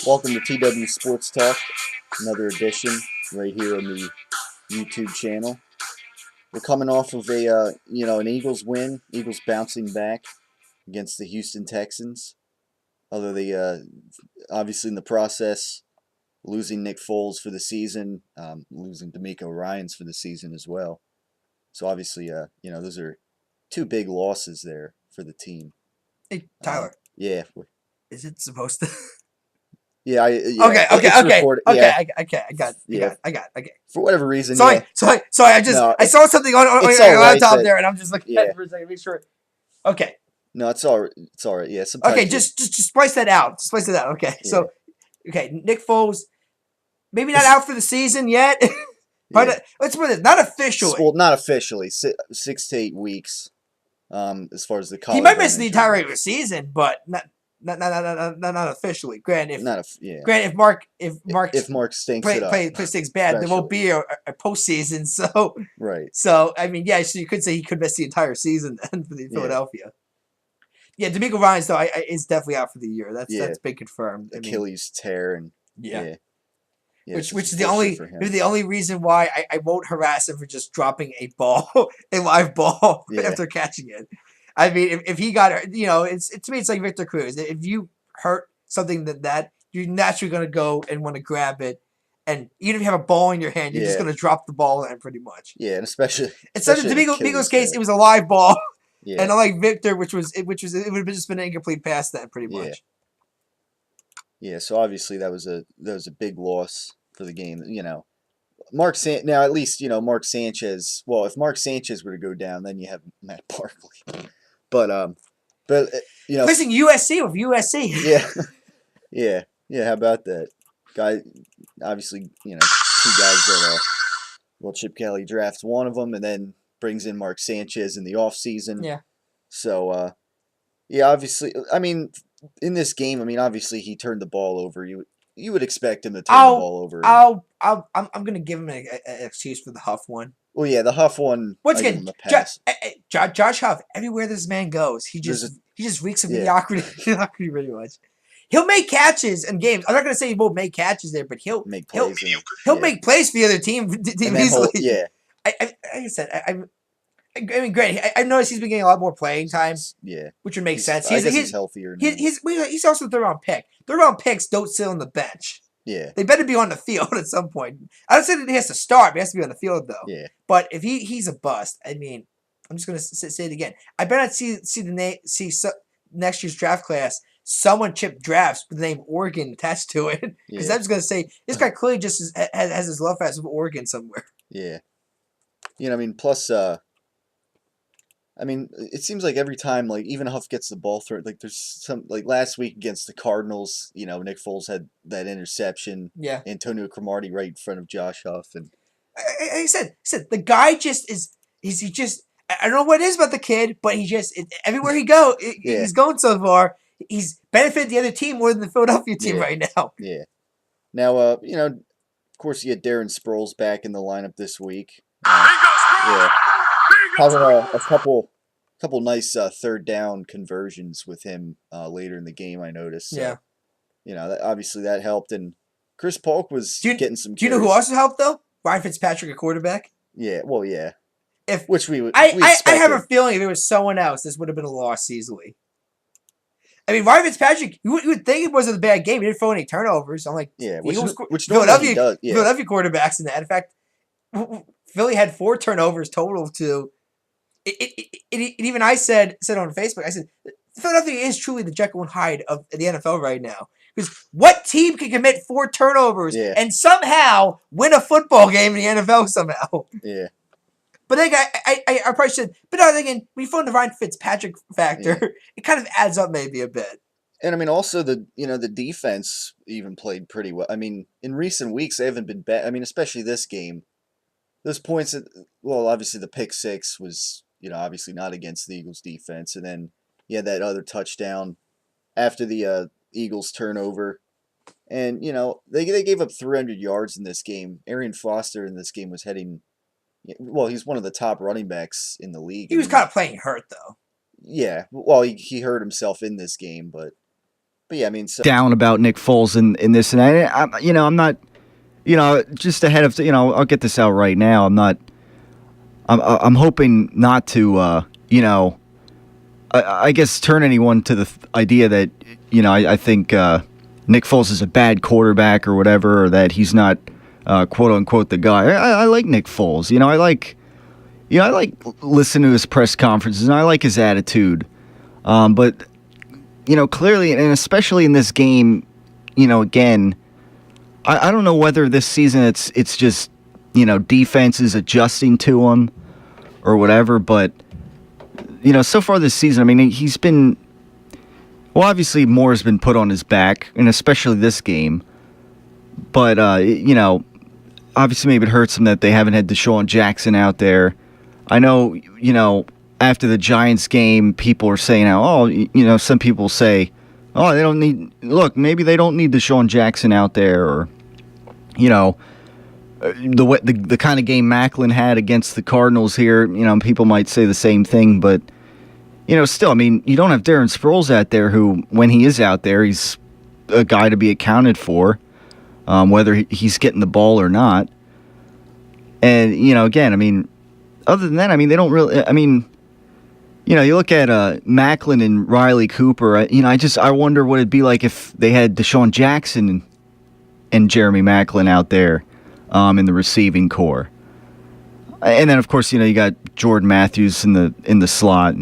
Welcome to TW Sports Talk, another edition right here on the YouTube channel. We're coming off of an Eagles win. Eagles bouncing back against the Houston Texans. Although they obviously in the process losing Nick Foles for the season, losing D'Amico Ryans for the season as well. So obviously, those are two big losses there for the team. Hey, Tyler. Yeah. Is it supposed to? Yeah. Okay. It's recorded. Okay. Yeah. I got. Okay. For whatever reason. Sorry. Yeah. Sorry. I saw something on your laptop there, and I'm just looking at it for a second, make sure. Okay. No, it's all right. It's all right. Yeah. Okay. Just splice that out. Okay. Yeah. So, Nick Foles, maybe not out for the season yet, but let's put it not officially. Well, not officially. 6 to 8 weeks. As far as the college. He might miss the entire regular season, but not officially. Granted, if Mark stinks it up, plays bad, there won't be a postseason. So right. So I mean, so you could say he could miss the entire season then for Philadelphia. Yeah, D'Amico Ryans though is definitely out for the year. That's been confirmed. Achilles tear and which is the only reason why I won't harass him for just dropping a live ball after catching it. I mean, if he got hurt, to me it's like Victor Cruz. If you hurt something that you're naturally going to go and want to grab it, and even if you have a ball in your hand, you're just going to drop the ball in pretty much. Yeah, and especially in D'Amico's case, it was a live ball, and unlike Victor, it would have just been an incomplete pass then pretty much. Yeah, so obviously that was a big loss for the game. Now at least Mark Sanchez. Well, if Mark Sanchez were to go down, then you have Matt Barkley. But placing USC with USC. Yeah. How about that guy? Obviously, two guys that Chip Kelly drafts one of them, and then brings in Mark Sanchez in the offseason. Yeah. So obviously, I mean, in this game, obviously he turned the ball over. You would expect him to turn the ball over. I'm gonna give him an excuse for the Huff one. Well, yeah, the Huff one. Once again, Josh Huff. Everywhere this man goes, he just reeks of mediocrity. Mediocrity, pretty much. He'll make catches in games. I'm not gonna say he won't make catches there, but he'll make plays. He'll make plays for the other team easily. Like I said, I mean, great. I noticed he's been getting a lot more playing time. Yeah, which would make sense. He's healthier now. He's also a third-round pick. Third-round picks don't sit on the bench. Yeah, they better be on the field at some point. I don't say that he has to start, but he has to be on the field though. Yeah. But if he's a bust, I mean, I'm just gonna say it again. I better not see next year's draft class. Someone chip drafts with the name Oregon attached to it, because I'm just gonna say this guy clearly just has his love fest with Oregon somewhere. Yeah. Plus, it seems like every time, even Huff gets the ball thrown, there's some, last week against the Cardinals, Nick Foles had that interception. Yeah. Antonio Cromartie right in front of Josh Huff. And I said, the guy just he just, I don't know what it is about the kid, but he just, everywhere he goes, he's going so far, he's benefited the other team more than the Philadelphia team right now. Yeah. Now, of course, you had Darren Sproles back in the lineup this week. Having a couple nice third down conversions with him later in the game, I noticed. So, obviously that helped, and Chris Polk was getting some. Do you know who also helped though? Ryan Fitzpatrick, a quarterback. Yeah, well, yeah. I have a feeling if it was someone else, this would have been a loss easily. I mean, Ryan Fitzpatrick, you would think it wasn't a bad game. He didn't throw any turnovers. I'm like, which Philadelphia does. Yeah. Philadelphia quarterbacks in that. In fact, Philly had 4 turnovers total to. Even I said on Facebook, I said, Philadelphia is truly the Jekyll and Hyde of the NFL right now. Because what team can commit 4 turnovers and somehow win a football game in the NFL somehow? Yeah. But then I probably should. But no, thinking we found the Ryan Fitzpatrick factor. It kind of adds up maybe a bit. And also the defense even played pretty well. In recent weeks they haven't been bad. Especially this game. Those points, obviously the pick 6 was, obviously not against the Eagles defense. And then you had that other touchdown after the Eagles turnover. And, they gave up 300 yards in this game. Arian Foster in this game was heading, he's one of the top running backs in the league. He was kind of playing hurt, though. Yeah. Well, he hurt himself in this game, but But yeah, I mean, down about Nick Foles in this, and I'm not, just ahead of, I'll get this out right now. I'm hoping not to, I guess turn anyone to the idea that, I think Nick Foles is a bad quarterback or whatever, or that he's not, quote unquote, the guy. I like Nick Foles. I like listening to his press conferences, and I like his attitude. But clearly, and especially in this game, again, I don't know whether this season it's just defense is adjusting to him or whatever, but so far this season, I mean, he's been, well, obviously Moore's been put on his back, and especially this game, but obviously maybe it hurts him that they haven't had Deshaun Jackson out there. I know, after the Giants game, people are saying, some people say, oh, maybe they don't need Deshaun Jackson out there, or, the kind of game Macklin had against the Cardinals here, people might say the same thing, but, still, I mean, you don't have Darren Sproles out there who, when he is out there, he's a guy to be accounted for, whether he's getting the ball or not. And, again, I mean, other than that, I mean, they don't really, I mean, you look at Macklin and Riley Cooper, I wonder what it'd be like if they had Deshaun Jackson and Jeremy Macklin out there in the receiving core. And then, of course, you got Jordan Matthews in the slot.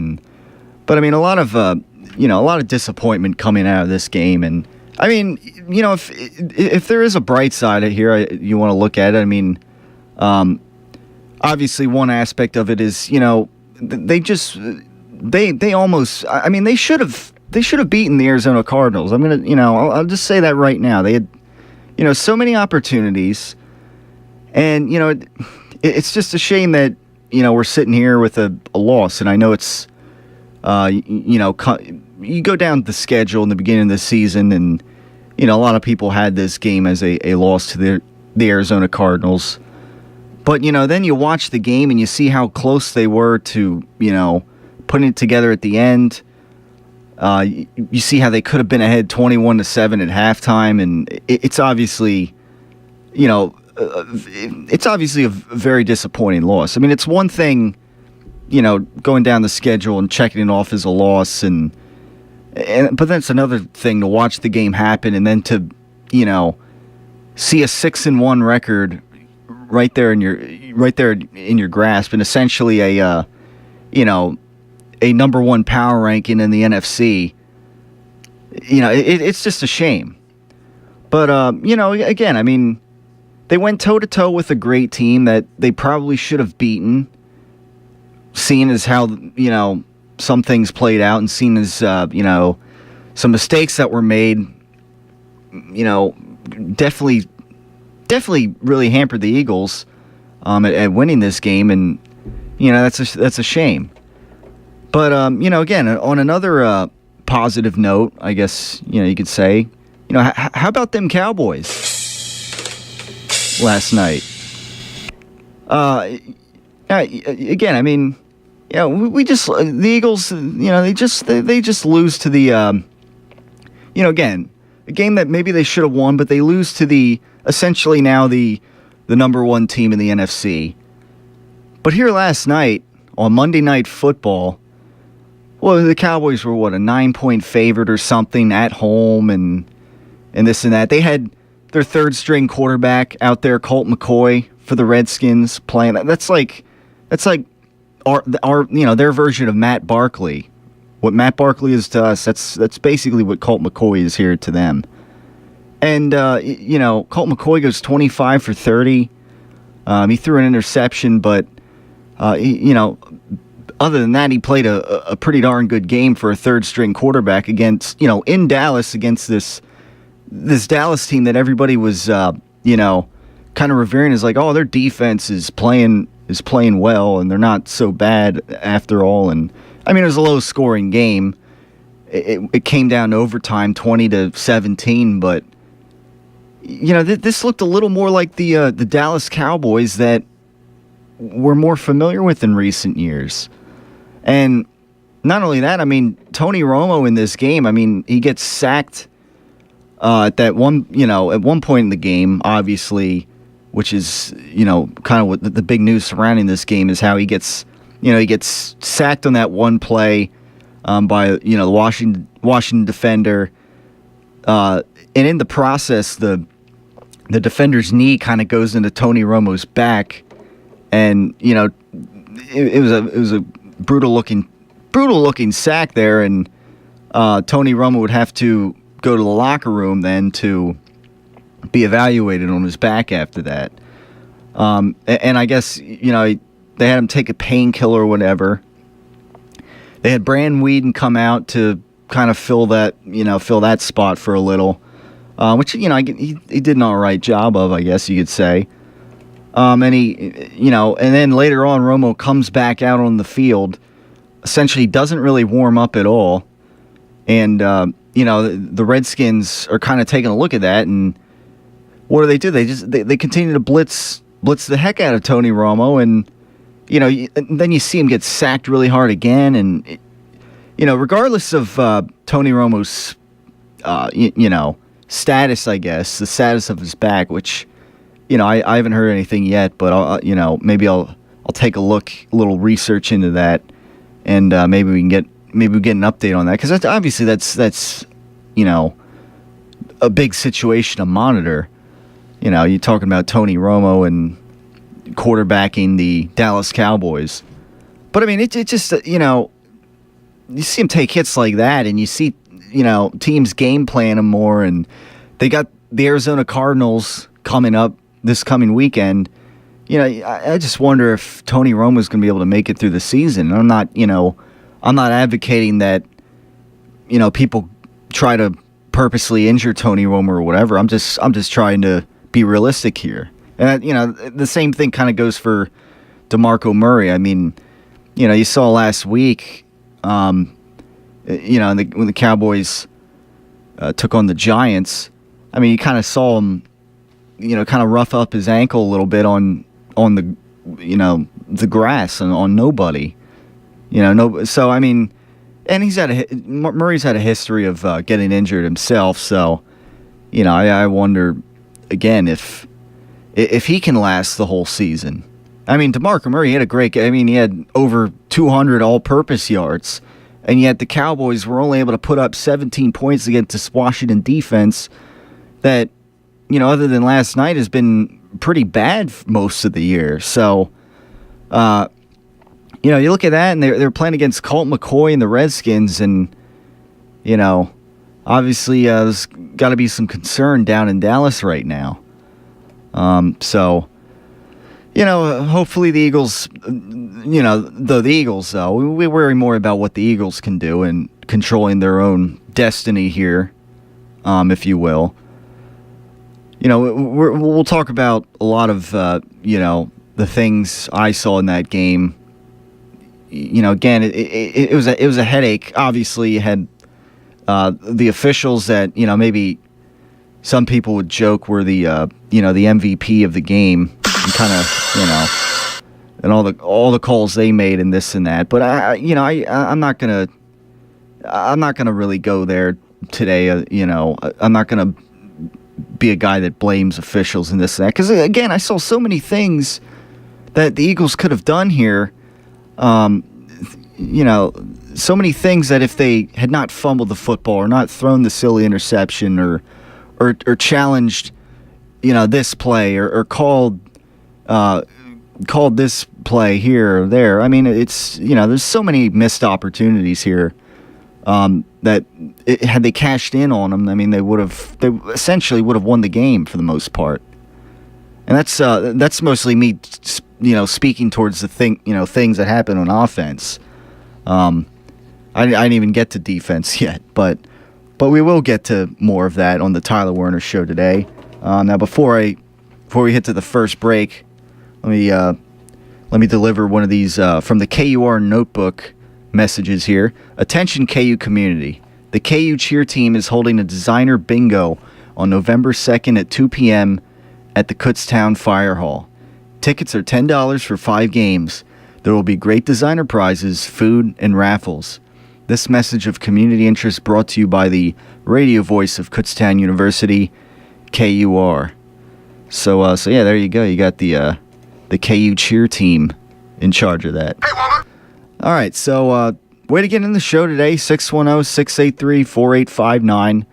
But, I mean, a lot of disappointment coming out of this game. And, I mean, if there is a bright side here you want to look at it, I mean, obviously one aspect of it is, they almost, I mean, they should have beaten the Arizona Cardinals. I'm going to, I'll just say that right now. They had, so many opportunities, and, it's just a shame that, we're sitting here with a loss. And I know it's, you go down the schedule in the beginning of the season, and, a lot of people had this game as a loss to the Arizona Cardinals. But, then you watch the game and you see how close they were to, putting it together at the end. You see how they could have been ahead 21-7 at halftime, and it's obviously, it's obviously a very disappointing loss. I mean, it's one thing, going down the schedule and checking it off as a loss, but then it's another thing to watch the game happen and then to, see a 6-1 record right there in your grasp, and essentially a number one power ranking in the NFC. It's just a shame. But again, I mean, they went toe to toe with a great team that they probably should have beaten, seeing as how some things played out, and seeing as some mistakes that were made. Definitely really hampered the Eagles at winning this game, and that's a shame. But again, on another positive note, I guess you could say, how about them Cowboys last night? Again, I mean, we just the Eagles, they just lose to the again, a game that maybe they should have won, but they lose to the essentially now the number one team in the NFC. But here last night on Monday Night Football, well, the Cowboys were a 9-point favorite or something at home, and this and that. They had their third string quarterback out there, Colt McCoy, for the Redskins playing. That's like our their version of Matt Barkley. What Matt Barkley is to us, that's basically what Colt McCoy is here to them. And, Colt McCoy goes 25 for 30. He threw an interception, but, other than that, he played a pretty darn good game for a third-string quarterback against, in Dallas, against this Dallas team that everybody was, kind of revering as like, oh, their defense is playing well, and they're not so bad after all. And, I mean, it was a low-scoring game. It came down to overtime, 20-17, but this looked a little more like the Dallas Cowboys that we're more familiar with in recent years. And not only that, I mean, Tony Romo in this game, I mean, he gets sacked at one point in the game, obviously, which is, kind of what the big news surrounding this game is how he gets sacked on that one play by, the Washington defender. And in the process, the defender's knee kind of goes into Tony Romo's back, and it was a brutal looking sack there, and Tony Romo would have to go to the locker room then to be evaluated on his back after that. And I guess they had him take a painkiller or whatever. They had Brandon Weeden come out to kind of fill that spot for a little, which he did an all right job of, I guess you could say. And and then later on, Romo comes back out on the field, essentially doesn't really warm up at all, and the Redskins are kind of taking a look at that, and what do? They continue to blitz the heck out of Tony Romo, and and then you see him get sacked really hard again, and regardless of Tony Romo's status, I guess the status of his back, which I haven't heard anything yet, but maybe I'll take a little research into that, and maybe we get an update on that, because that's a big situation to monitor. You're talking about Tony Romo and quarterbacking the Dallas Cowboys. But, I mean, it just, you see him take hits like that, and you see, teams game plan him more, and they got the Arizona Cardinals coming up this coming weekend. I just wonder if Tony Romo is going to be able to make it through the season. I'm not advocating that, people try to purposely injure Tony Romo or whatever. I'm just trying to be realistic here. And the same thing kind of goes for DeMarco Murray. I mean, you saw last week, when the Cowboys took on the Giants. I mean, you kind of saw him, kind of rough up his ankle a little bit on the, the grass and on nobody. So I mean, and Murray's had a history of getting injured himself. So, I wonder again if he can last the whole season. I mean, DeMarco Murray had a great game. I mean, he had over 200 all-purpose yards, and yet the Cowboys were only able to put up 17 points against this Washington defense that, other than last night, has been pretty bad most of the year. So, you look at that, and they're playing against Colt McCoy and the Redskins, and, obviously there's got to be some concern down in Dallas right now. So, hopefully the Eagles, the Eagles, though, we worry more about what the Eagles can do and controlling their own destiny here, if you will. We'll talk about a lot of, the things I saw in that game. Again, it was a headache. Obviously, you had the officials that, maybe some people would joke were the MVP of the game, and kind of, and all the calls they made and this and that. But I'm not gonna really go there today. I'm not gonna be a guy that blames officials and this and that, because again, I saw so many things that the Eagles could have done here. So many things that if they had not fumbled the football or not thrown the silly interception or challenged, this play or called this play here or there. I mean, it's, there's so many missed opportunities here that had they cashed in on them, I mean, they essentially would have won the game for the most part. And that's mostly me, speaking towards the things that happen on offense. I didn't even get to defense yet, but we will get to more of that on the Tyler Werner Show today. Now, before we hit to the first break, let me deliver one of these from the KUR Notebook messages here. Attention, KU community. The KU cheer team is holding a designer bingo on November 2nd at 2 p.m. at the Kutztown Fire Hall. Tickets are $10 for 5 games. There will be great designer prizes, food, and raffles. This message of community interest brought to you by the radio voice of Kutztown University, KUR. So yeah, there you go. You got the KU cheer team in charge of that. Hey, Mama. All right, so way to get in the show today, 610-683-4859,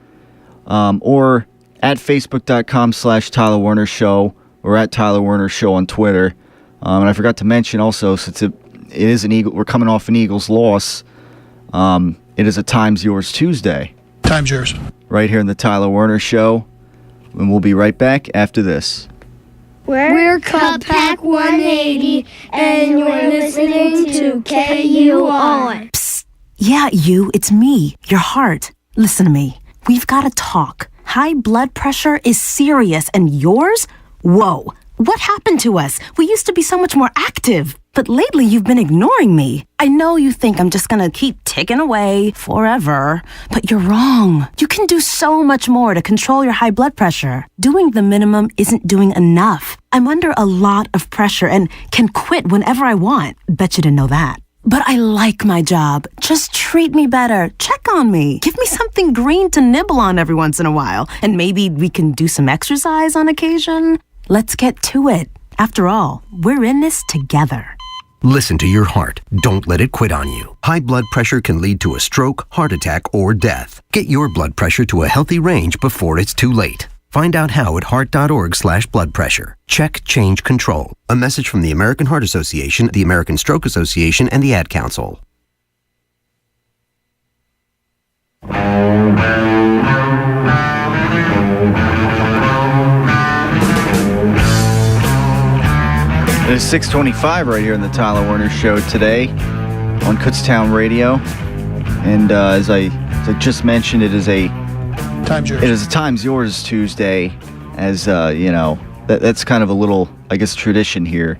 or at facebook.com/Tyler Werner Show, or at Tyler Werner Show on Twitter. And I forgot to mention also, since it is an Eagle, we're coming off an Eagles loss. It is a Time's Yours Tuesday. Time's yours. Right here in the Tyler Werner Show, and we'll be right back after this. We're Cub Pack 180, and you're listening to KUR. Psst. Yeah, it's me, your heart. Listen to me. We've got to talk. High blood pressure is serious, and yours? Whoa. What happened to us? We used to be so much more active. But lately, you've been ignoring me. I know you think I'm just gonna keep ticking away forever, but you're wrong. You can do so much more to control your high blood pressure. Doing the minimum isn't doing enough. I'm under a lot of pressure and can quit whenever I want. Bet you didn't know that. But I like my job. Just treat me better. Check on me. Give me something green to nibble on every once in a while. And maybe we can do some exercise on occasion. Let's get to it. After all, we're in this together. Listen to your heart. Don't let it quit on you. High blood pressure can lead to a stroke, heart attack, or death. Get your blood pressure to a healthy range before it's too late. Find out how at heart.org/blood pressure. Check, change, control. A message from the American Heart Association, the American Stroke Association, and the Ad Council. It is 6:25 right here in the Tyler Werner Show today on Kutztown Radio, and as I just mentioned, it is a Time's Yours Tuesday. As that's kind of a little, I guess, tradition here.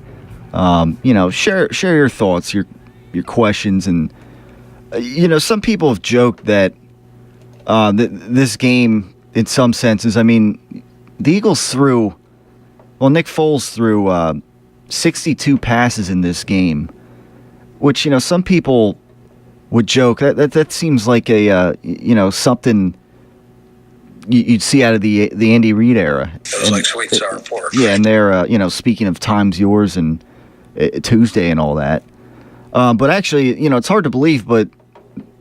Share your thoughts, your questions, and some people have joked that this game, in some senses, I mean, the Eagles Nick Foles threw 62 passes in this game, which some people would joke that seems like a something you'd see out of the Andy Reid era. It was like sweet sour pork. Yeah, and they're speaking of Time's Yours and Tuesday and all that. But actually, it's hard to believe, but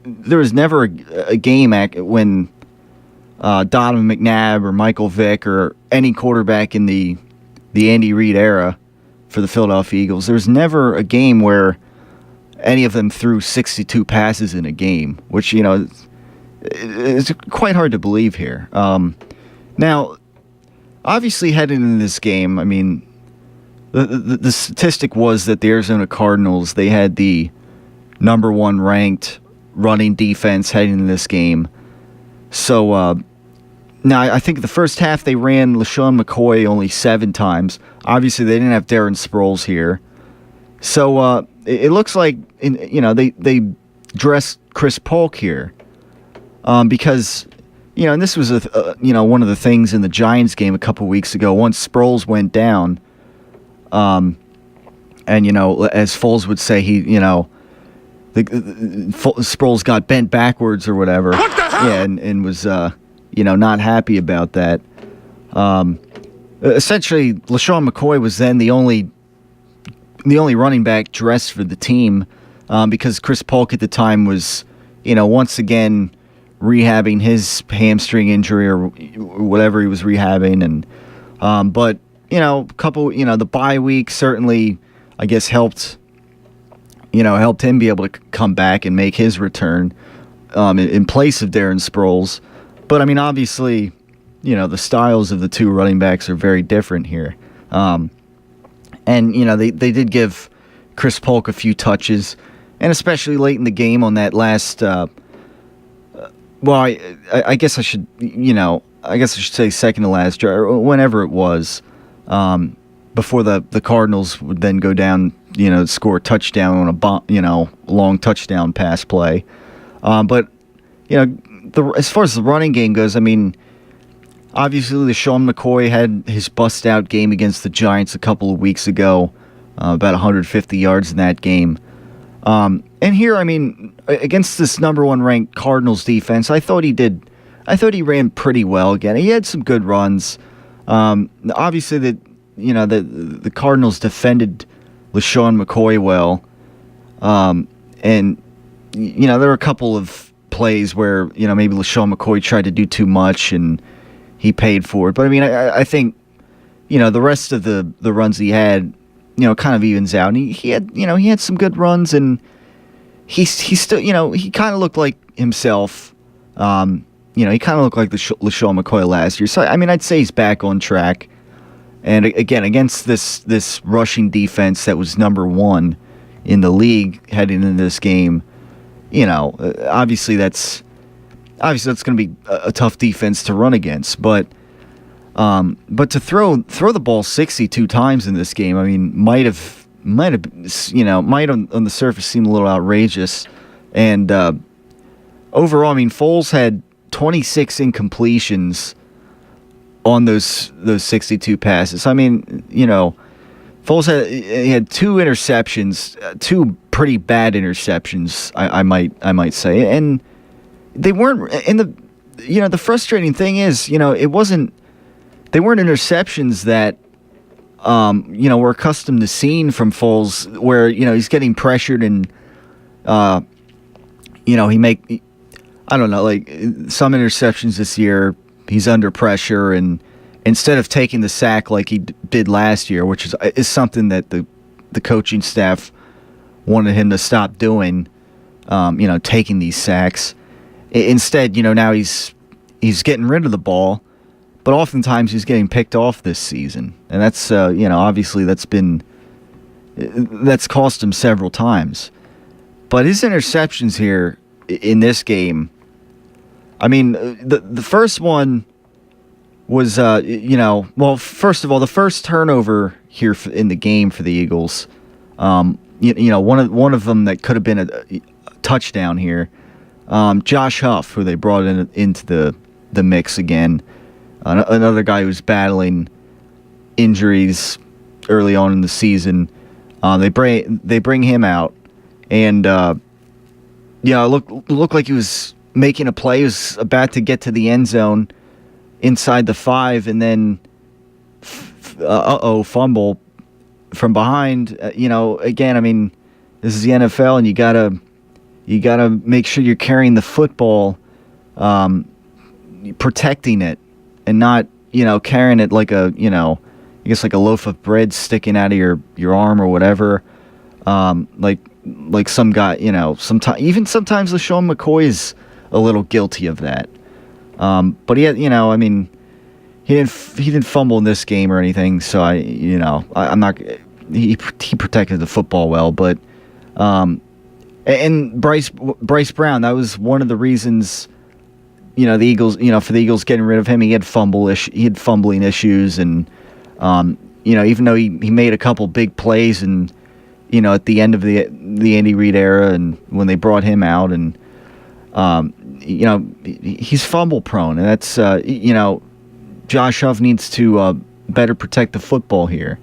there was never a game when Donovan McNabb or Michael Vick or any quarterback in the Andy Reid era for the Philadelphia Eagles, there's never a game where any of them threw 62 passes in a game, which, it's quite hard to believe here. Now, obviously heading into this game, I mean, the statistic was that the Arizona Cardinals, they had the number one ranked running defense heading into this game. So, now, I think the first half they ran LaShawn McCoy only 7 times. Obviously, they didn't have Darren Sproles here. So it looks like they dressed Chris Polk here because and this was one of the things in the Giants game a couple weeks ago. Once Sproles went down, and as Foles would say, Sproles got bent backwards or whatever. What the hell? Yeah, and was not happy about that. Essentially, LaShawn McCoy was then the only running back dressed for the team because Chris Polk at the time was, once again rehabbing his hamstring injury or whatever he was rehabbing, and but the bye week certainly, I guess, helped him be able to come back and make his return in place of Darren Sproles. But I mean, obviously, the styles of the two running backs are very different here. And they did give Chris Polk a few touches, and especially late in the game on that last. I guess I should say second to last drive, or whenever it was, before the Cardinals would then go down, score a touchdown on a long touchdown pass play. But as far as the running game goes, I mean, obviously LaShawn McCoy had his bust-out game against the Giants a couple of weeks ago, about 150 yards in that game. And here, I mean, against this number 1 ranked Cardinals defense, I thought he ran pretty well again. He had some good runs. Obviously, the Cardinals defended LaShawn McCoy well. And, there were a couple of plays where, maybe LaShawn McCoy tried to do too much and he paid for it. But, I mean, I think, the rest of the runs he had, kind of evens out. And he had some good runs, and he still, he kind of looked like himself. He kind of looked like the LaShawn McCoy last year. So, I mean, I'd say he's back on track. And again, against this rushing defense that was number 1 in the league heading into this game, obviously that's going to be a tough defense to run against. But to throw the ball 62 times in this game, I mean, might have on the surface seem a little outrageous. And overall, I mean, Foles had 26 incompletions on those 62 passes. I mean, Foles had 2 interceptions, 2 pretty bad interceptions, I might say, and they weren't. And the frustrating thing is, they weren't interceptions that we're accustomed to seeing from Foles, where he's getting pressured and I don't know, like some interceptions this year, he's under pressure, and instead of taking the sack like he did last year, which is something that the coaching staff wanted him to stop doing, taking these sacks. Instead, now he's getting rid of the ball, but oftentimes he's getting picked off this season, and that's obviously that's cost him several times. But his interceptions here in this game, I mean, the first one was, first of all, the first turnover here in the game for the Eagles, one of them that could have been a touchdown here. Josh Huff, who they brought into the mix again, another guy who's battling injuries early on in the season. They bring him out, and it looked like he was making a play. He was about to get to the end zone inside the 5, and then fumble from behind. Again, I mean, this is the NFL, and you gotta make sure you're carrying the football, protecting it, and not carrying it like I guess like a loaf of bread sticking out of your arm or whatever. Like some guy, sometimes LaShawn McCoy is a little guilty of that. But he had, I mean, he didn't fumble in this game or anything. So I'm not. He protected the football well, but and Bryce Brown, that was one of the reasons. The Eagles, for the Eagles getting rid of him, he had fumbling issues, and even though he made a couple big plays, and at the end of the Andy Reid era, and when they brought him out, and he's fumble prone, and that's Josh Huff needs to better protect the football here.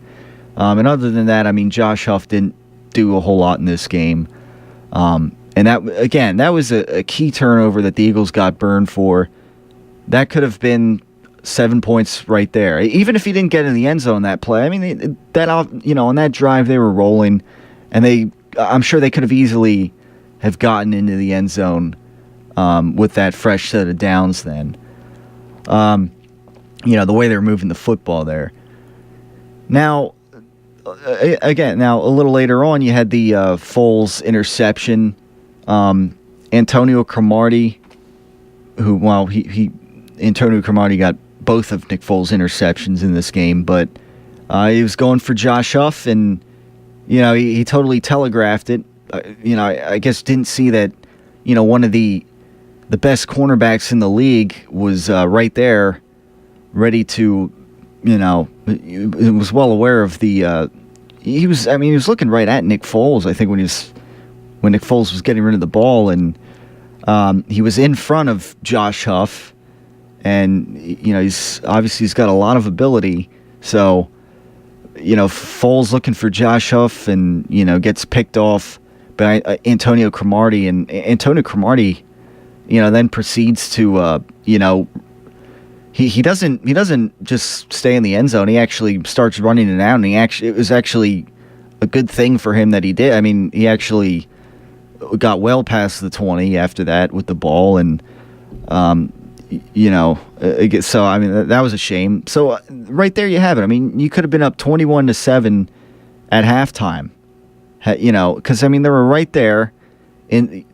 And other than that, I mean, Josh Huff didn't do a whole lot in this game. And that was a key turnover that the Eagles got burned for. That could have been 7 points right there. Even if he didn't get in the end zone that play, I mean, on that drive they were rolling, and I'm sure they could have easily have gotten into the end zone with that fresh set of downs then. The way they were moving the football there. Now, again, a little later on, you had the Foles interception. Antonio Cromartie, Antonio Cromartie got both of Nick Foles' interceptions in this game, but he was going for Josh Huff, and he totally telegraphed it. I guess didn't see that one of the best cornerbacks in the league was right there, ready to he was well aware of the. He was looking right at Nick Foles. I think when Nick Foles was getting rid of the ball, and he was in front of Josh Huff, and he's got a lot of ability. So Foles looking for Josh Huff, and gets picked off by Antonio Cromartie, and Antonio Cromartie, then proceeds to, he doesn't just stay in the end zone. He actually starts running it out, and it was actually a good thing for him that he did. I mean, he actually got well past the 20 after that with the ball, and so I mean that was a shame. So right there you have it. I mean, you could have been up 21-7 at halftime, because I mean they were right there in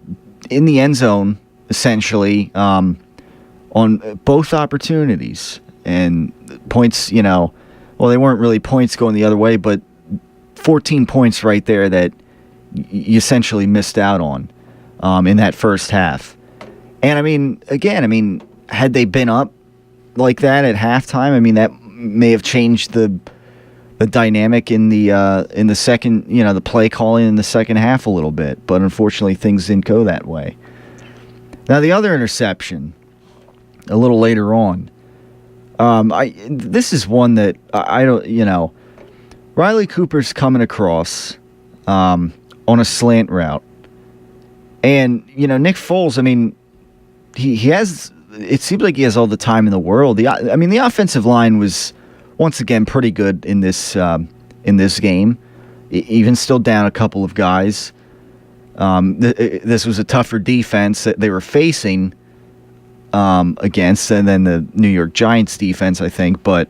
the end zone essentially on both opportunities, and points. Well, they weren't really points going the other way, but 14 points right there that you essentially missed out on in that first half. And I mean, again, had they been up like that at halftime, I mean, that may have changed the dynamic in the second, the play calling in the second half a little bit. But unfortunately, things didn't go that way. Now, the other interception, a little later on, this is one that I don't, Riley Cooper's coming across on a slant route, and Nick Foles, I mean, he has. It seems like he has all the time in the world. The offensive line was once again pretty good in this game, even still down a couple of guys. This was a tougher defense that they were facing against, and then the New York Giants defense, I think. But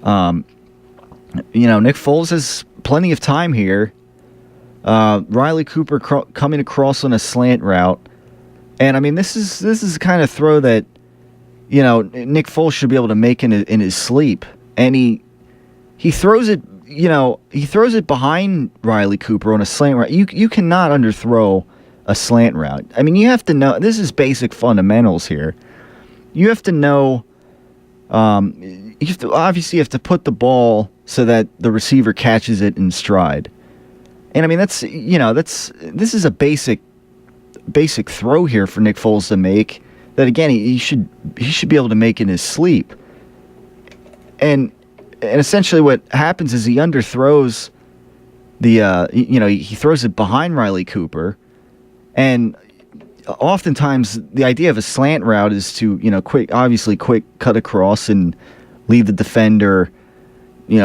Nick Foles has plenty of time here. Riley Cooper coming across on a slant route, and I mean this is the kind of throw that Nick Foles should be able to make in his sleep, and he throws it. He throws it behind Riley Cooper on a slant route. You cannot underthrow a slant route. I mean, you have to know. This is basic fundamentals here. You have to know. You have to put the ball so that the receiver catches it in stride. And I mean, this is a basic throw here for Nick Foles to make. That again, he should be able to make in his sleep. And essentially, what happens is he underthrows he throws it behind Riley Cooper, and oftentimes the idea of a slant route is to quick cut across and leave the defender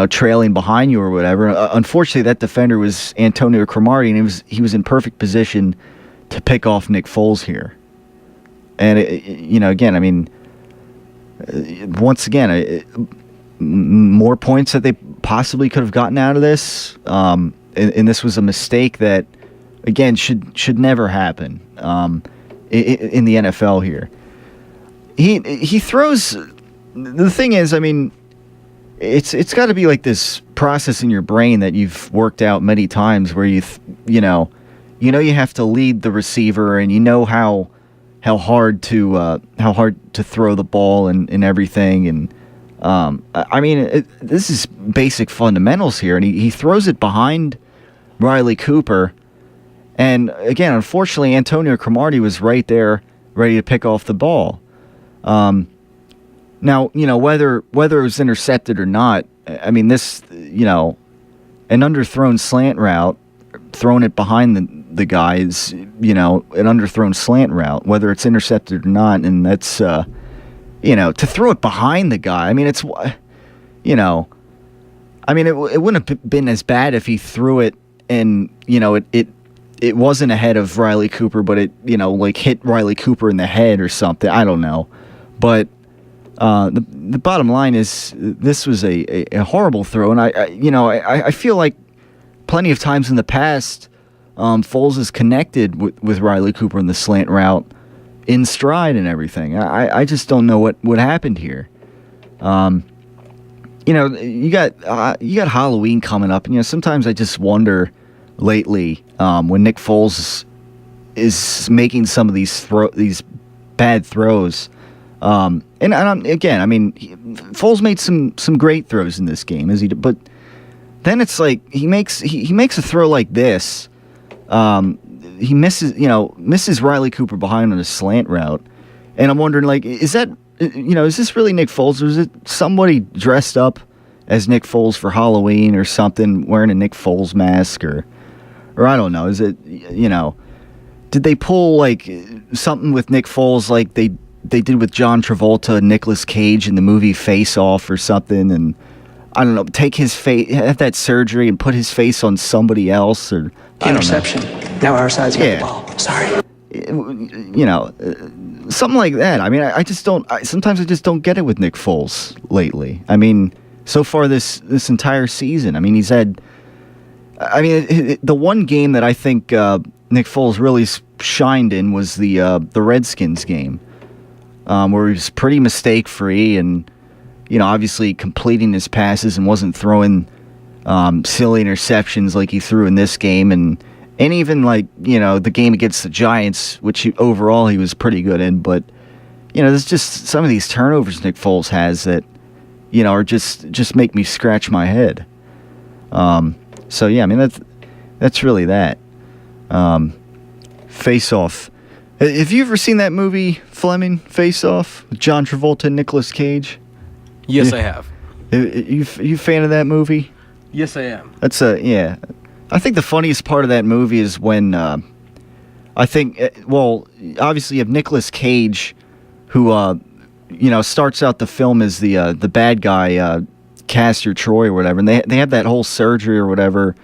trailing behind you or whatever. Unfortunately, that defender was Antonio Cromartie, and he was in perfect position to pick off Nick Foles here. And again, I mean, once again, more points that they possibly could have gotten out of this, and this was a mistake that, again, should never happen in the NFL here. He throws. The thing is, I mean, it's got to be like this process in your brain that you've worked out many times, where you have to lead the receiver, and how hard to throw the ball and everything, and I mean, this is basic fundamentals here, and he throws it behind Riley Cooper, and again, unfortunately, Antonio Cromartie was right there, ready to pick off the ball. Now, whether it was intercepted or not, I mean, this, an underthrown slant route, throwing it behind the guy is, an underthrown slant route, whether it's intercepted or not, and that's, to throw it behind the guy, I mean, it's, I mean, it wouldn't have been as bad if he threw it and, it wasn't ahead of Riley Cooper, but it, hit Riley Cooper in the head or something. I don't know. But the bottom line is this was a horrible throw. And I feel like plenty of times in the past, Foles has connected with Riley Cooper in the slant route in stride and everything. I just don't know what happened here. You got Halloween coming up, and sometimes I just wonder lately when Nick Foles is making some of these bad throws. Again, I mean, Foles made some great throws in this game, but then it's like he makes a throw like this. He misses Riley Cooper behind on a slant route, and I'm wondering, like, is this really Nick Foles, or is it somebody dressed up as Nick Foles for Halloween or something, wearing a Nick Foles mask or or I don't know. Is it, did they pull like something with Nick Foles like they did with John Travolta and Nicolas Cage in the movie Face Off or something, and I don't know, take his face, have that surgery and put his face on somebody else, or interception. Now our side's got the ball. Sorry. Something like that. I mean, I just don't. Sometimes I just don't get it with Nick Foles lately. I mean, so far this entire season. I mean, he's had. I mean, the one game that I think Nick Foles really shined in was the Redskins game, where he was pretty mistake free and, obviously completing his passes and wasn't throwing silly interceptions like he threw in this game, and even like the game against the Giants, which overall he was pretty good in, but there's just some of these turnovers Nick Foles has that are just make me scratch my head. So yeah, I mean that's really that. Face Off. Have you ever seen that movie, Fleming? Face Off with John Travolta and Nicolas Cage? Yes, I have. You a fan of that movie? Yes, I am. That's yeah. I think the funniest part of that movie is when obviously you have Nicolas Cage, who starts out the film as the bad guy, Castor Troy or whatever, and they have that whole surgery or whatever,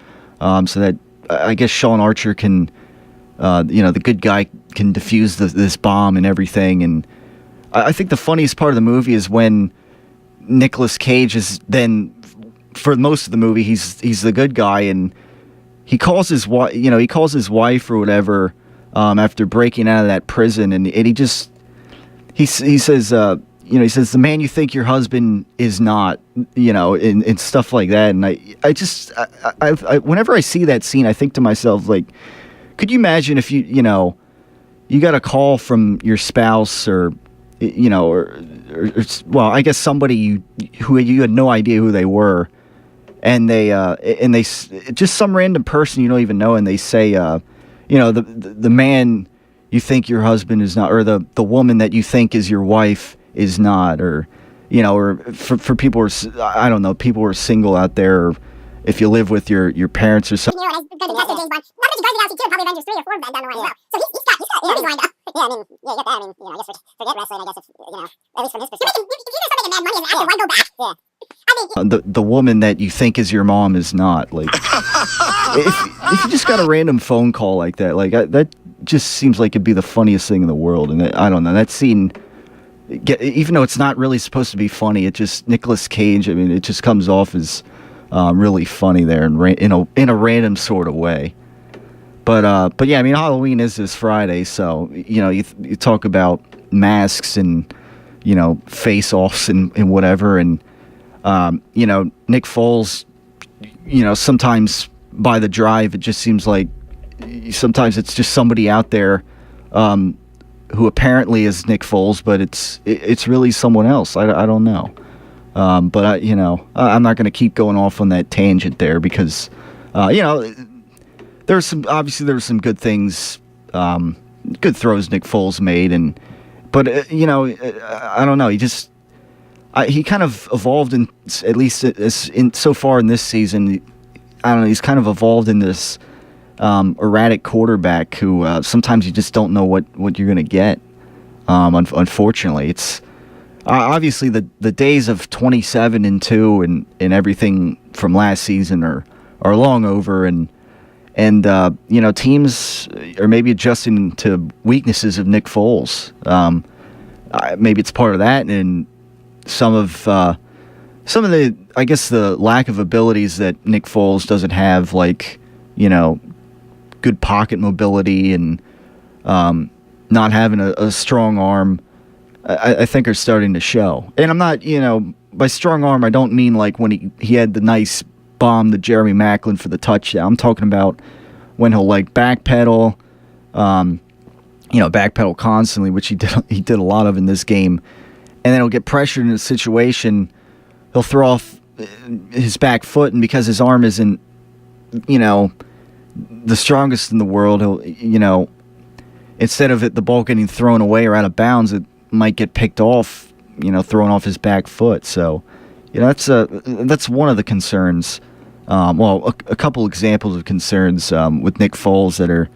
so that I guess Sean Archer can, the good guy can defuse this bomb and everything. And I think the funniest part of the movie is when Nicolas Cage is then, for most of the movie, he's the good guy, and he calls his wife or whatever after breaking out of that prison, and he says he says the man you think your husband is not, and stuff like that. And I whenever I see that scene, I think to myself, like, could you imagine if you got a call from your spouse or well, I guess somebody who you had no idea who they were, and they just some random person you don't even know, and they say, the man you think your husband is not, or the woman that you think is your wife is not, or or for people who are, I don't know, people who are single out there, or if you live with your parents or something. Probably Avengers 3 or 4 down the line as well. So he's got movies lined up. Yeah, I mean, yeah, you got that. I mean, I guess forget wrestling, I guess, if, at least from his perspective. If you do something in Mad Money as an actor, why go back? Yeah. I mean, the woman that you think is your mom is not, like, if you just got a random phone call like that, like that just seems like it'd be the funniest thing in the world. And I don't know, that scene, even though it's not really supposed to be funny, it just, Nicolas Cage, I mean, it just comes off as really funny there in a random sort of way. But yeah, I mean, Halloween is this Friday, so you talk about masks and face-offs and whatever, and Nick Foles, sometimes by the drive, it just seems like sometimes it's just somebody out there who apparently is Nick Foles, but it's really someone else. I don't know. But I'm not going to keep going off on that tangent there because, there were some good things, good throws Nick Foles made, but I don't know. He kind of evolved in, at least so far in this season. I don't know. He's kind of evolved in this erratic quarterback who sometimes you just don't know what you're going to get. Unfortunately, it's. Obviously, the days of 27-2 and everything from last season are long over, and teams are maybe adjusting to weaknesses of Nick Foles. Maybe it's part of that, and some of the, I guess, the lack of abilities that Nick Foles doesn't have, like good pocket mobility and not having a strong arm. I think are starting to show. And I'm not, by strong arm, I don't mean like when he had the nice bomb to Jeremy Maclin for the touchdown. I'm talking about when he'll like backpedal, backpedal constantly, which he did a lot of in this game. And then he'll get pressured in a situation, he'll throw off his back foot, and because his arm isn't, the strongest in the world, he'll, instead of the ball getting thrown away or out of bounds, it might get picked off, thrown off his back foot. So, that's one of the concerns a couple examples of concerns with Nick Foles that are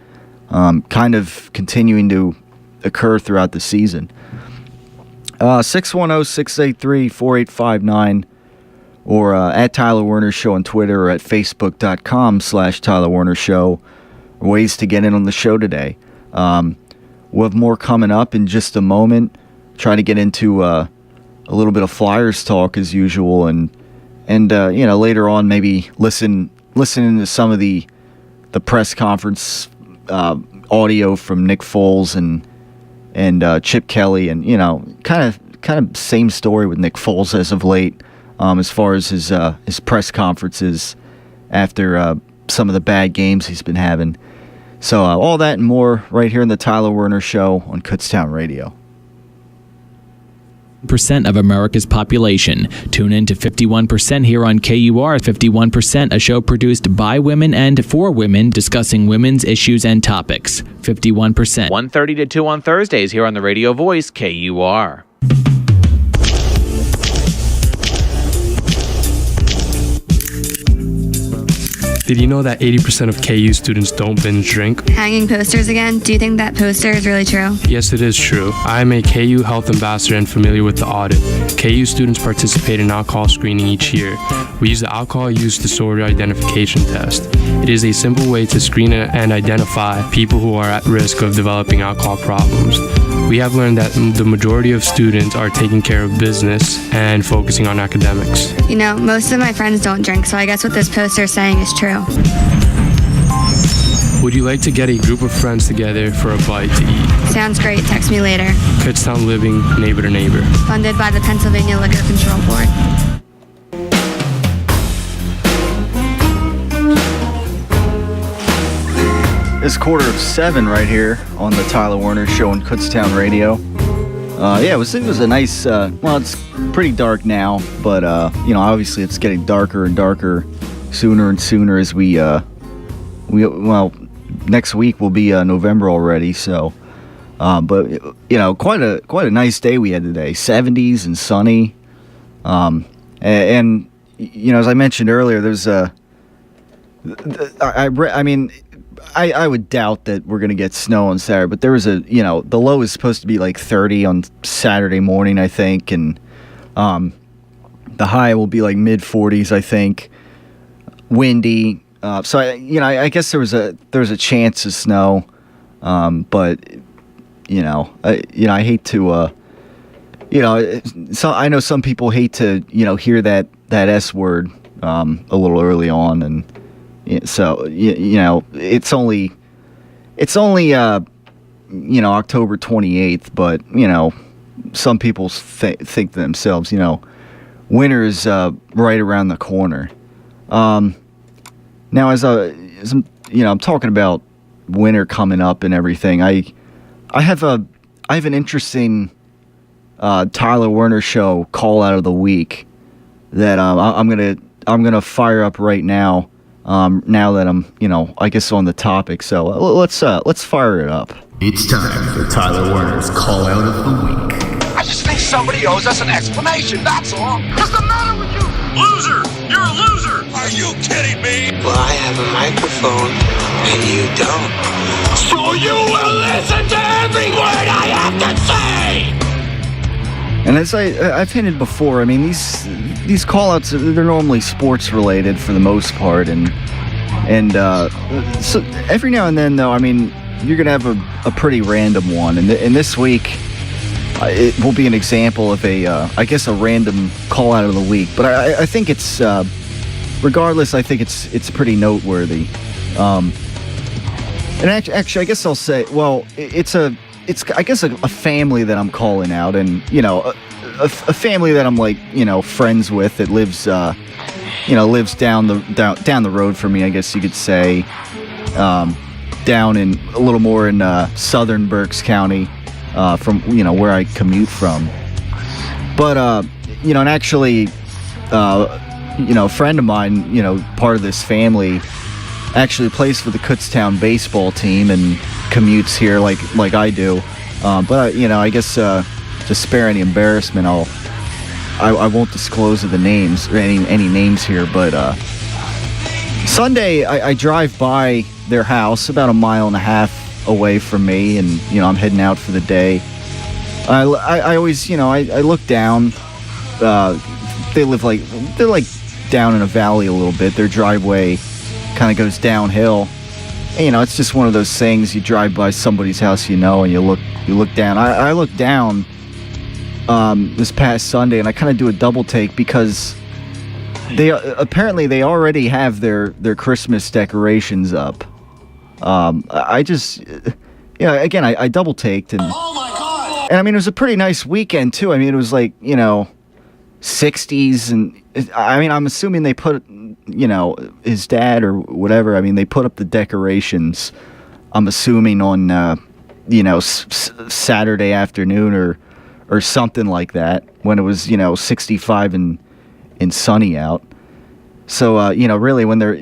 kind of continuing to occur throughout the season. 610-683-4859 or at Tyler Werner Show on Twitter or at facebook.com/Tyler Werner Show are ways to get in on the show today. We'll have more coming up in just a moment. Try to get into a little bit of Flyers talk as usual, and later on maybe listen to some of the press conference audio from Nick Foles and Chip Kelly, and kind of same story with Nick Foles as of late, as far as his press conferences after some of the bad games he's been having. So all that and more right here in the Tyler Werner Show on Kutztown Radio. Percent of America's population. Tune in to 51% here on KUR. 51%, a show produced by women and for women, discussing women's issues and topics. 51%. 1:30 to 2 on Thursdays here on the radio voice, KUR. Did you know that 80% of KU students don't binge drink? Hanging posters again? Do you think that poster is really true? Yes, it is true. I am a KU health ambassador and familiar with the audit. KU students participate in alcohol screening each year. We use the Alcohol Use Disorder Identification Test. It is a simple way to screen and identify people who are at risk of developing alcohol problems. We have learned that the majority of students are taking care of business and focusing on academics. You know, most of my friends don't drink, so I guess what this poster is saying is true. Would you like to get a group of friends together for a bite to eat? Sounds great. Text me later. Kutztown Living, neighbor to neighbor. Funded by the Pennsylvania Liquor Control Board. It's 6:45 right here on the Tyler Werner Show on Kutztown Radio. It was a nice. It's pretty dark now, but obviously it's getting darker and darker sooner and sooner as we next week will be November already. So, but quite a nice day we had today. 70s and sunny, and as I mentioned earlier, there's I would doubt that we're going to get snow on Saturday, but there was the low is supposed to be like 30 on Saturday morning, I think, and the high will be like mid 40s, I think. Windy, so I guess there was a chance of snow, but I hate to so I know some people hate to hear that S word a little early on, and so it's only October 28th, but some people think to themselves, winter is right around the corner. Now as I'm talking about winter coming up and everything, I have an interesting Tyler Werner Show call out of the week that I'm gonna fire up right now. Now that I'm, I guess on the topic, so let's fire it up. It's time for Tyler Werner's call out of the week. I just think somebody owes us an explanation, that's all. What's the matter with you? Loser! You're a loser! Are you kidding me? Well, I have a microphone, and you don't. So you will listen to every word I have to say! And as I've hinted before, I mean, these call-outs, they're normally sports-related for the most part, and so every now and then, though, I mean, you're going to have a pretty random one, and this week, it will be an example of a random call-out of the week, but I think it's, regardless, I think it's pretty noteworthy. And actually, I guess I'll say, well, it's I guess a family that I'm calling out, and a family that I'm like friends with that lives lives down the road from me, I guess you could say, down in a little more in southern Berks County, from where I commute from. But and actually, a friend of mine, part of this family, actually plays for the Kutztown baseball team and commutes here like I do, but I guess to spare any embarrassment, I won't disclose the names or any names here, but Sunday, I drive by their house about 1.5 miles away from me, and I'm heading out for the day. I always, I look down. They're like down in a valley a little bit. Their driveway kind of goes downhill. And, it's just one of those things. You drive by somebody's house, and you look down. I look down this past Sunday, and I kind of do a double take because they already have their Christmas decorations up. I double taked, and and I mean, it was a pretty nice weekend too. I mean, it was like 60s, and I mean, I'm assuming they put his dad or whatever. I mean, they put up the decorations. I'm assuming on Saturday afternoon or something like that when it was 65 and sunny out. So really when they're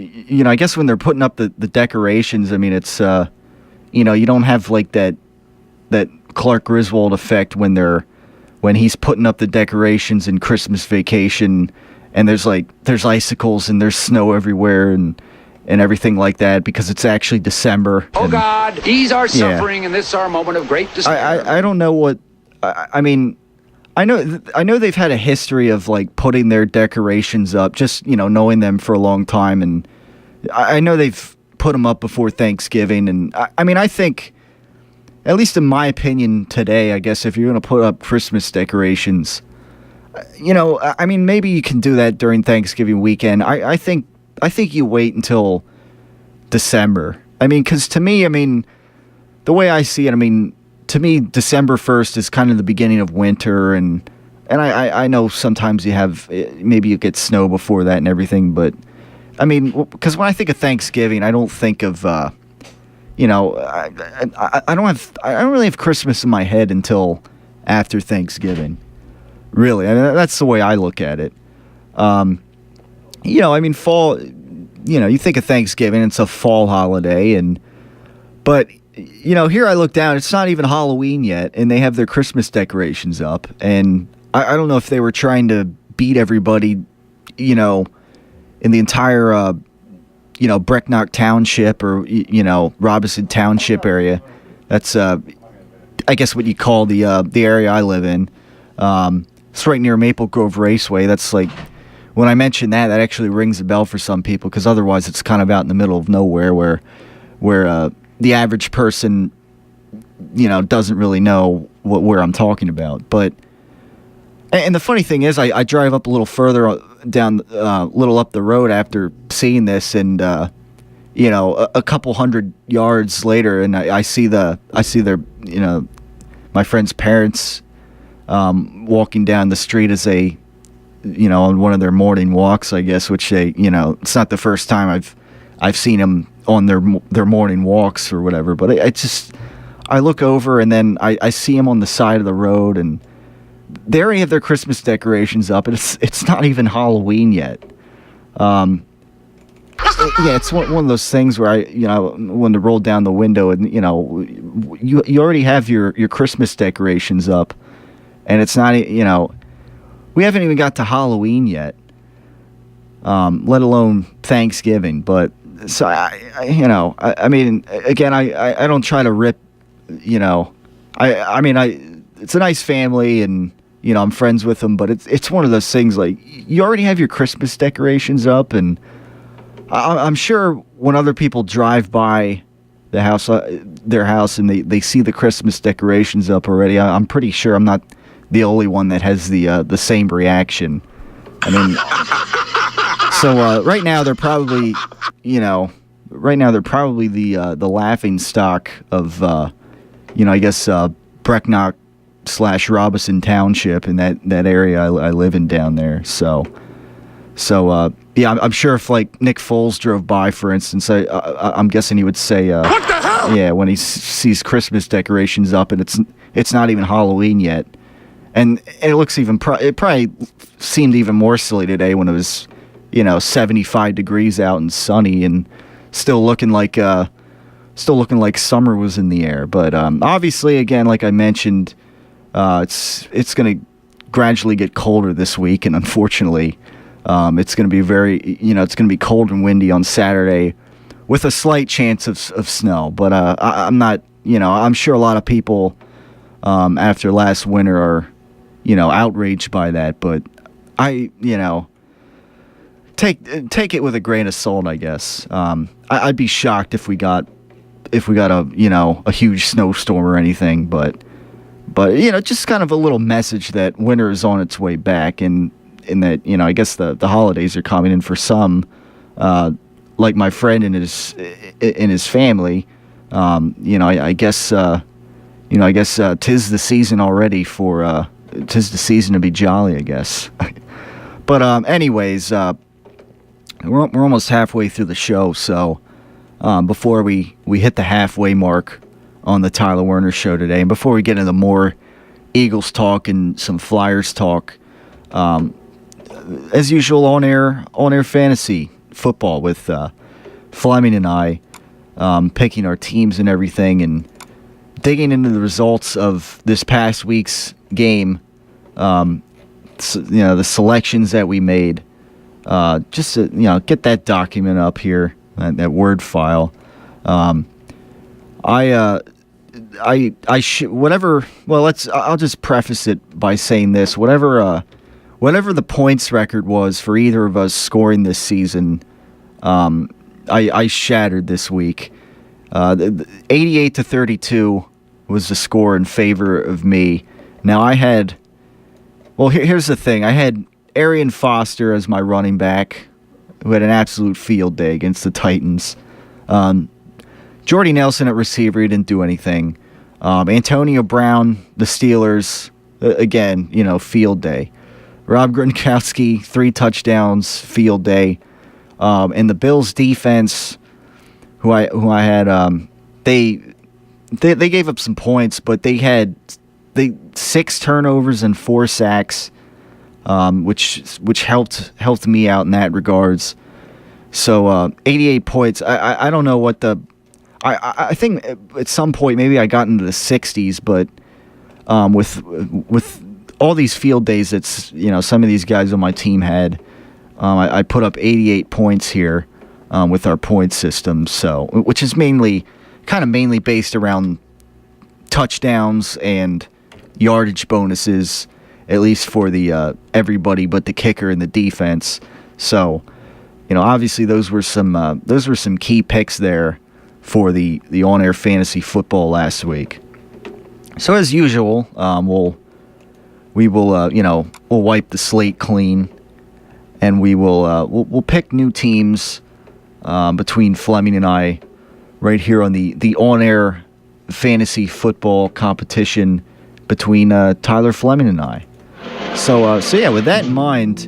I guess when they're putting up the decorations, I mean, it's you don't have like that Clark Griswold effect when he's putting up the decorations in Christmas Vacation, and there's icicles and there's snow everywhere and everything like that because it's actually December. Oh God, ease our suffering, and this our moment of great despair. I don't know what I mean. I know they've had a history of like putting their decorations up, just knowing them for a long time, and I know they've put them up before Thanksgiving, and I mean, I think, at least in my opinion today, I guess if you're going to put up Christmas decorations, I mean, maybe you can do that during Thanksgiving weekend. I think you wait until December. I mean, because to me, I mean, the way I see it, I mean, to me, December 1st is kind of the beginning of winter, and I know sometimes maybe you get snow before that and everything, but I mean, because when I think of Thanksgiving, I don't think of I don't really have Christmas in my head until after Thanksgiving. Really, I mean, that's the way I look at it. I mean, fall. You think of Thanksgiving, it's a fall holiday, but here I look down. It's not even Halloween yet, and they have their Christmas decorations up. And I don't know if they were trying to beat everybody, in the entire Brecknock Township or Robinson Township area. That's I guess what you call the area I live in. It's right near Maple Grove Raceway. That's like, when I mention that actually rings a bell for some people, because otherwise it's kind of out in the middle of nowhere where the average person doesn't really know where I'm talking about. But and the funny thing is, I drive up a little further down, little up the road after seeing this, and a couple hundred yards later, and I see their my friend's parents walking down the street as they on one of their morning walks, I guess, which they it's not the first time I've seen them on their morning walks or whatever, but I look over, and then I see them on the side of the road, and they already have their Christmas decorations up, and it's not even Halloween yet. It's one of those things where I when to roll down the window, and you already have your Christmas decorations up, and it's not we haven't even got to Halloween yet, let alone Thanksgiving. But so I mean, again, I don't try to rip, I mean, it's a nice family, and I'm friends with them, but it's one of those things, like, you already have your Christmas decorations up, and I'm sure when other people drive by their house, and they see the Christmas decorations up already, I'm pretty sure I'm not the only one that has the same reaction. I mean, so right now they're probably, the laughing stock of, I guess, Brecknock / Robinson Township, in that area I live in down there. So yeah, I'm sure if like Nick Foles drove by, for instance, I'm guessing he would say, "What the hell?" Yeah, when he sees Christmas decorations up, and it's not even Halloween yet, and it looks even it probably seemed even more silly today when it was 75 degrees out and sunny, and still looking like summer was in the air. But obviously, again, like I mentioned, it's going to gradually get colder this week, and unfortunately, It's going to be it's going to be cold and windy on Saturday with a slight chance of snow. But I'm not, I'm sure a lot of people after last winter are, outraged by that. But I, take it with a grain of salt, I guess. I'd be shocked if we got a huge snowstorm or anything, but just kind of a little message that winter is on its way back, and in that, I guess the holidays are coming in for some, like my friend and his family. I guess tis the season already for tis the season to be jolly, I guess. But anyways, we're almost halfway through the show, so before we hit the halfway mark on the Tyler Werner Show today, and before we get into more Eagles talk and some Flyers talk, as usual, on air fantasy football with Fleming and I, picking our teams and everything, and digging into the results of this past week's game. The selections that we made, just to get that document up here, that Word file. I'll just preface it by saying this: whatever the points record was for either of us scoring this season, I shattered this week. 88-32 was the score in favor of me. Now here's the thing: I had Arian Foster as my running back, who had an absolute field day against the Titans. Jordy Nelson at receiver, he didn't do anything. Antonio Brown, the Steelers, again, field day. Rob Gronkowski, 3 touchdowns, field day. And the Bills defense, who I had, they gave up some points, but they had 6 turnovers and 4 sacks, which helped me out in that regards. So 88 points. I don't know what I think at some point maybe I got into the 60s, but with all these field days that's some of these guys on my team had, I put up 88 points here with our point system. So which is mainly based around touchdowns and yardage bonuses, at least for the everybody but the kicker and the defense. So obviously those were some key picks there for the on-air fantasy football last week. So as usual, we'll wipe the slate clean, and we'll pick new teams between Fleming and I right here on the on-air fantasy football competition between Tyler Fleming and I. So yeah, with that in mind,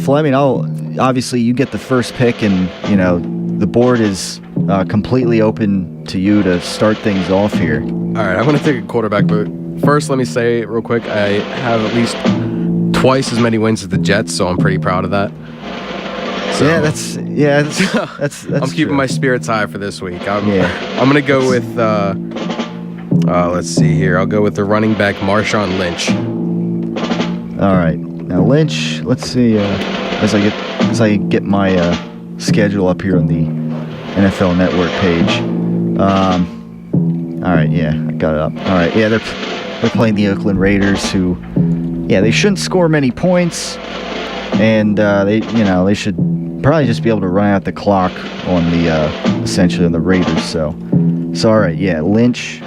Fleming, obviously you get the first pick, and the board is completely open to you to start things off here. All right, I'm going to take a quarterback, but first let me say real quick, I have at least twice as many wins as the Jets, so I'm pretty proud of that. So, that's I'm keeping my spirits high for this week. I'm going to go with let's see here. I'll go with the running back Marshawn Lynch. All right, now Lynch. Let's see. As I get my schedule up here on the NFL Network page. All right, yeah, I got it up. All right, yeah, they're playing the Oakland Raiders, who, they shouldn't score many points, and they should probably just be able to run out the clock on essentially on the Raiders. So all right, yeah, Lynch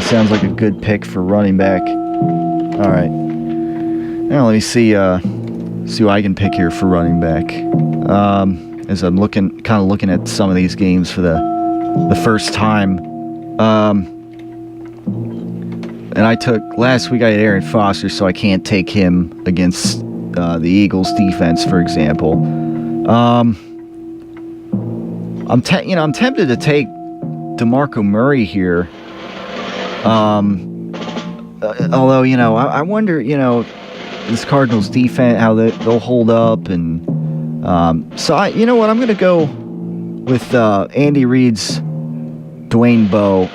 sounds like a good pick for running back. All right, now let me see who I can pick here for running back. As I'm looking at some of these games for the first time. And I took last week I had Arian Foster, so I can't take him against the Eagles defense, for example. I'm tempted to take DeMarco Murray here. Although I wonder this Cardinals defense, how they'll hold up, and so I'm going to go with Andy Reid's Jamal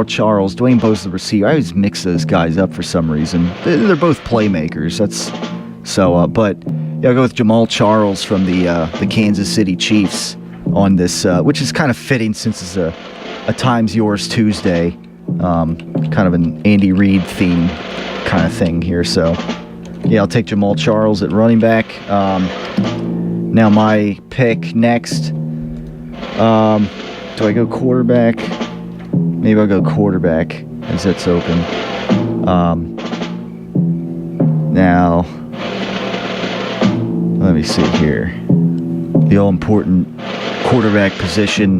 Charles. Dwayne Bowe's the receiver. I always mix those guys up for some reason. They're both playmakers. But I'll go with Jamal Charles from the Kansas City Chiefs on this, which is kind of fitting since it's a Times Yours Tuesday, kind of an Andy Reid theme kind of thing here. So, yeah, I'll take Jamal Charles at running back. Now my pick next. Do I go quarterback? Maybe I'll go quarterback as that's open. Now, let me see here. The all-important quarterback position.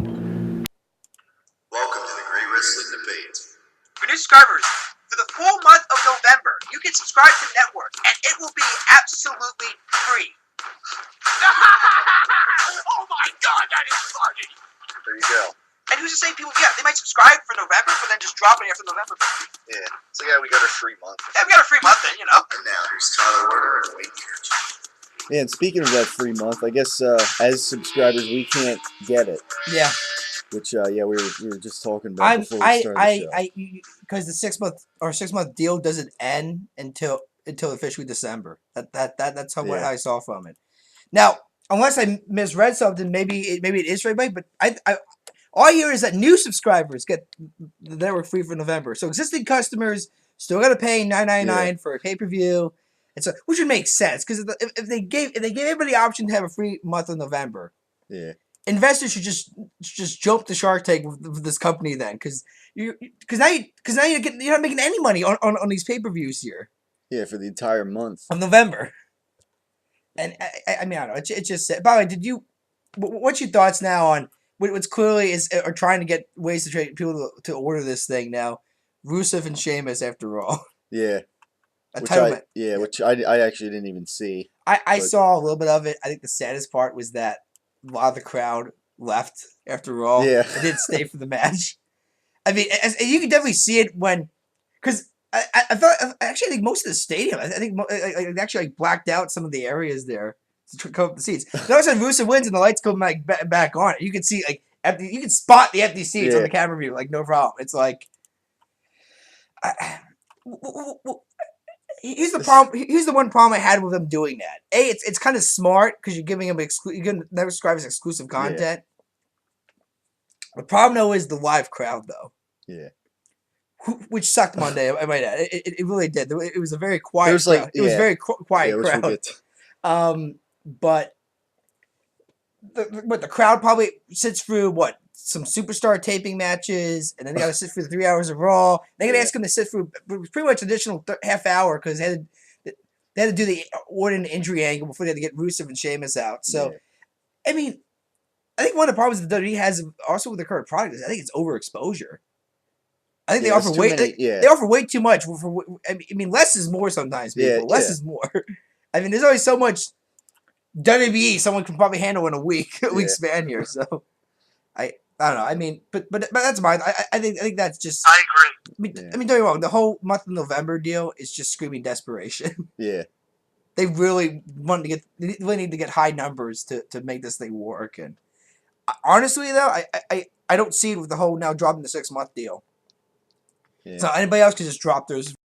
Welcome to the Great Wrestling Debate. For new subscribers, for the full month of November, you can subscribe to the network, and it will be absolutely free. Oh my god, that is funny! There you go. And who's to say people, they might subscribe for November, but then just drop it after November. Yeah. So yeah, we got a free month. Yeah, we got a free month then, And now here's Tyler Warner and Wayne Kirch. Yeah, and speaking of that free month, I guess as subscribers we can't get it. Yeah. Which we were just talking about before we started the show. Because the 6 month deal doesn't end until officially December. That's how what I saw from it. Now, unless I misread something, maybe it is for everybody. But I all I hear is that new subscribers get the network free for November. So existing customers still got to pay $9.99 for a pay-per-view. And so, which would make sense because if they gave everybody the option to have a free month of November, investors should just jump the Shark Tank with this company then because now you're not making any money on these pay-per-views here. Yeah, for the entire month of November. And I mean, I don't know. It's just. By the way, what's your thoughts now on what's clearly are trying to get ways to trade people to order this thing now? Rusev and Sheamus, after all. Yeah. Which I actually didn't even see. I saw a little bit of it. I think the saddest part was that a lot of the crowd left after all. Yeah. They didn't stay for the match. I mean, you can definitely see it because I think most of the stadium. I think actually blacked out some of the areas there to cover up the seats. Notice when Rusev wins and the lights come back on, you can see you can spot the empty seats on the camera view no problem. It's like, here's the problem. Here's the one problem I had with them doing that. It's kind of smart because you're giving them you're gonna never describe as exclusive content. The problem though is the live crowd though. Yeah. Which sucked Monday, I might add. It really did. It was a very quiet crowd. It was a very quiet crowd. But the crowd probably sits through some superstar taping matches, and then they got to sit through the 3 hours of Raw. They got to ask them to sit through pretty much additional half hour because they had to do the Orton injury angle before they had to get Rusev and Sheamus out. So, I mean, I think one of the problems that WWE has also with the current product is I think it's overexposure. I think they offer way they offer way too much. I mean, less is more sometimes. People, less is more. I mean, there's always so much WWE someone can probably handle in a week span here. So I don't know. I mean, but that's mine. I think that's just. I agree. I mean, don't get me wrong. The whole month of November deal is just screaming desperation. Yeah. They really really need to get high numbers to make this thing work. And honestly, though, I don't see it with the whole now dropping the 6 month deal. Yeah. So anybody else can just drop theirs